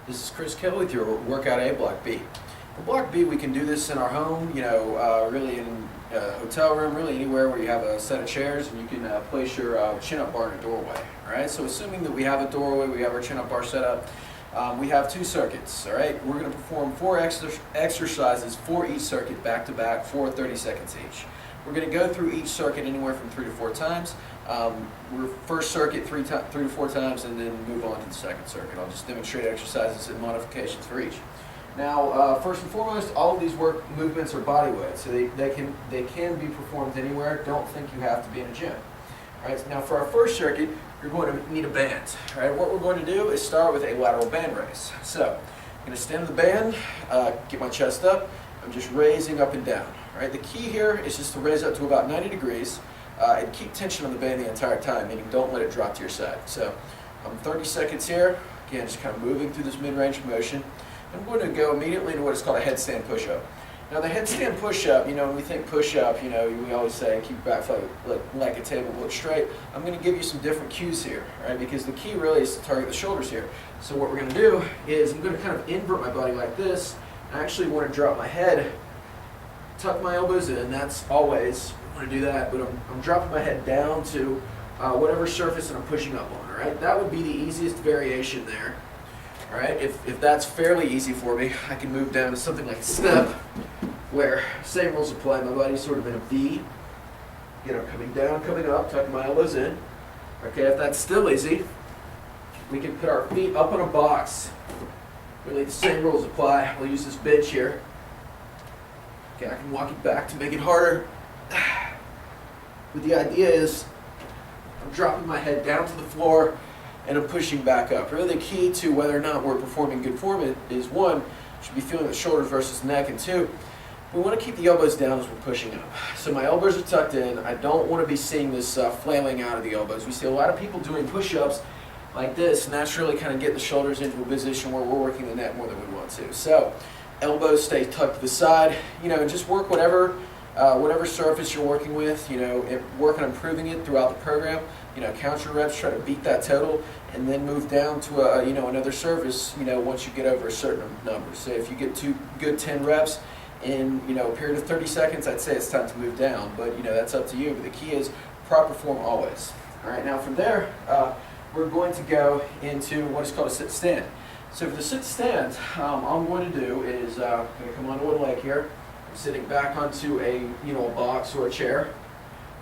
This is Chris Kelly with your Workout A Block B. For Block B, we can do this in our home, really in a hotel room, really anywhere where you have a set of chairs and you can place your chin-up bar in a doorway. All right, so assuming that we have a doorway, we have our chin-up bar set up, we have two circuits. All right, we're going to perform 4 exercises for each circuit back-to-back for 30 seconds each. We're going to go through each circuit anywhere from 3 to 4 times. We're first circuit 3 to 4 times and then move on to the second circuit. I'll just demonstrate exercises and modifications for each. Now, first and foremost, all of these movements are body weight, so they can be performed anywhere. Don't think you have to be in a gym. All right, now for our first circuit, you're going to need a band. All right, what we're going to do is start with a lateral band raise. So, I'm going to stand in the band, get my chest up. I'm just raising up and down. All right, the key here is just to raise up to about 90 degrees and keep tension on the band the entire time, meaning don't let it drop to your side. So, I'm 30 seconds here. Again, just kind of moving through this mid-range motion. I'm going to go immediately into what is called a headstand push-up. Now the headstand push-up, when we think push-up, we always say keep your back flat like a table, look straight. I'm going to give you some different cues here, right? Because the key really is to target the shoulders here. So what we're going to do is I'm going to kind of invert my body like this. I actually want to drop my head, tuck my elbows in. That's always I want to do that, but I'm dropping my head down to whatever surface that I'm pushing up on. All right, that would be the easiest variation there. All right, if that's fairly easy for me, I can move down to something like a step, where same rules apply. My body's sort of in a V, coming down, coming up, tucking my elbows in. Okay, if that's still easy, we can put our feet up on a box. Really, the same rules apply. We'll use this bench here. Okay, I can walk it back to make it harder. But the idea is, I'm dropping my head down to the floor, and I'm pushing back up. Really the key to whether or not we're performing good form is 1, should be feeling the shoulders versus neck, and 2, we want to keep the elbows down as we're pushing up. So my elbows are tucked in. I don't want to be seeing this flailing out of the elbows. We see a lot of people doing push-ups like this, and that's really kind of getting the shoulders into a position where we're working the neck more than we want to. So elbows stay tucked to the side, and just work whatever surface you're working with, work on improving it throughout the program. Count your reps, try to beat that total, and then move down to another surface, once you get over a certain number. So if you get 2 good 10 reps in, a period of 30 seconds, I'd say it's time to move down, but that's up to you. But the key is proper form always. All right, now from there, we're going to go into what is called a sit-stand. So for the sit-stand, all I'm going to do is, I'm going to come onto one leg here. I'm sitting back onto a box or a chair.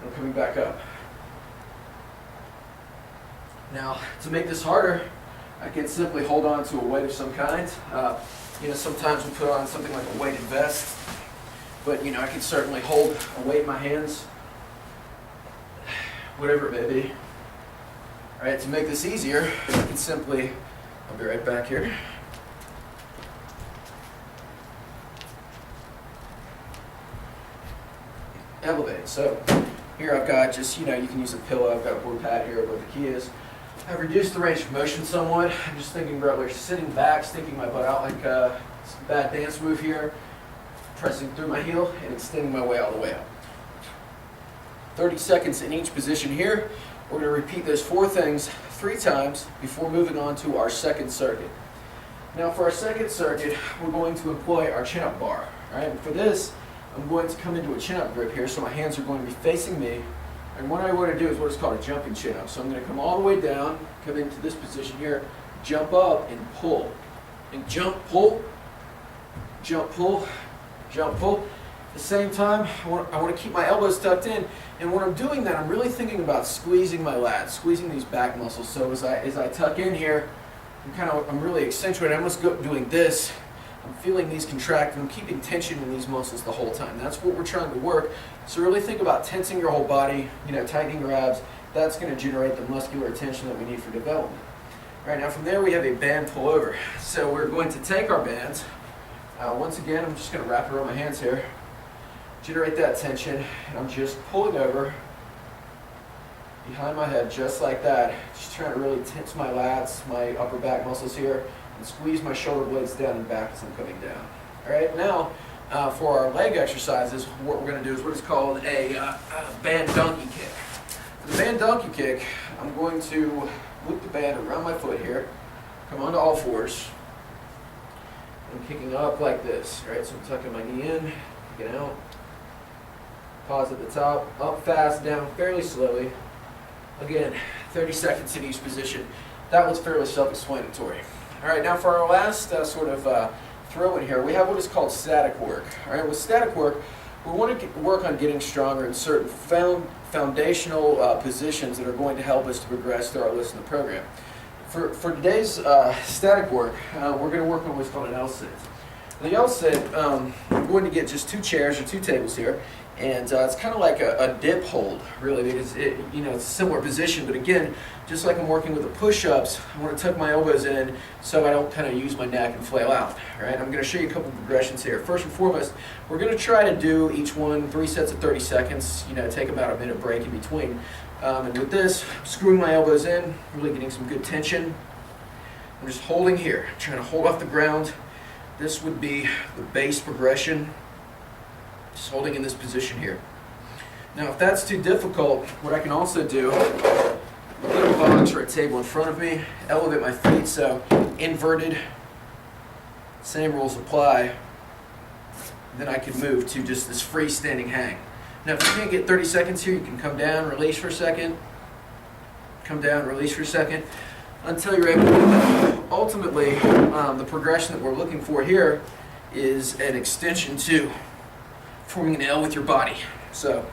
I'm coming back up. Now, to make this harder, I can simply hold on to a weight of some kind. Sometimes we put on something like a weighted vest, but I can certainly hold a weight in my hands, whatever it may be. All right, to make this easier, I can simply, I'll be right back here. Elevate. So here I've got just, you can use a pillow, I've got a board pad here, but the key is I've reduced the range of motion somewhat. I'm just thinking about like sitting back, sticking my butt out like a bad dance move here, pressing through my heel and extending my way all the way up. 30 seconds in each position here. We're going to repeat those 4 things 3 times before moving on to our second circuit. Now for our second circuit, we're going to employ our chin-up bar. All right, and for this, I'm going to come into a chin-up grip here, so my hands are going to be facing me. And what I want to do is what is called a jumping chin-up. So I'm going to come all the way down, come into this position here, jump up and pull. And jump, pull, jump, pull, jump, pull. At the same time, I want to keep my elbows tucked in. And when I'm doing that, I'm really thinking about squeezing my lats, squeezing these back muscles. So as I tuck in here, I'm really accentuating. I'm just doing this. I'm feeling these contract, and I'm keeping tension in these muscles the whole time. That's what we're trying to work. So really think about tensing your whole body, tightening your abs. That's going to generate the muscular tension that we need for development. All right, now from there we have a band pull over. So we're going to take our bands. Once again, I'm just going to wrap it around my hands here. Generate that tension, and I'm just pulling over behind my head just like that. Just trying to really tense my lats, my upper back muscles here, and squeeze my shoulder blades down and back as I'm coming down. All right, now for our leg exercises, what we're going to do is what is called a band donkey kick. For the band donkey kick, I'm going to loop the band around my foot here, come onto all fours, I'm kicking up like this, right? So I'm tucking my knee in, kicking out. Pause at the top, up fast, down fairly slowly. Again, 30 seconds in each position. That was fairly self-explanatory. All right, now for our last throw in here, we have what is called static work. All right, with static work, we want to work on getting stronger in certain foundational positions that are going to help us to progress through our list in the program. For today's static work, we're going to work on what's called an L-sit. The L-sit, we're going to get just 2 chairs or 2 tables here, and it's kind of like a dip hold, really, because it's a similar position, but again, just like I'm working with the push-ups, I want to tuck my elbows in so I don't kind of use my neck and flail out. All right, I'm going to show you a couple of progressions here. First and foremost, we're going to try to do each one 3 sets of 30 seconds, take about a minute break in between. And with this, screwing my elbows in, really getting some good tension. I'm just holding here, trying to hold off the ground. This would be the base progression, just holding in this position here. Now, if that's too difficult, what I can also do, get a box or a table in front of me, elevate my feet, so inverted, same rules apply. Then I can move to just this freestanding hang. Now, if you can't get 30 seconds here, you can come down, release for a second, come down, release for a second, until you're able to do that. Ultimately, the progression that we're looking for here is an extension to forming an L with your body. So,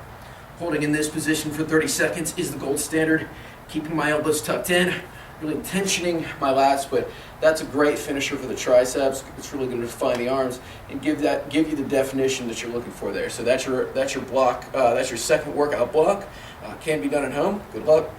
holding in this position for 30 seconds is the gold standard, keeping my elbows tucked in, really tensioning my lats, but that's a great finisher for the triceps. It's really going to define the arms and give you the definition that you're looking for there. So that's your block. That's your second workout block. Can be done at home. Good luck.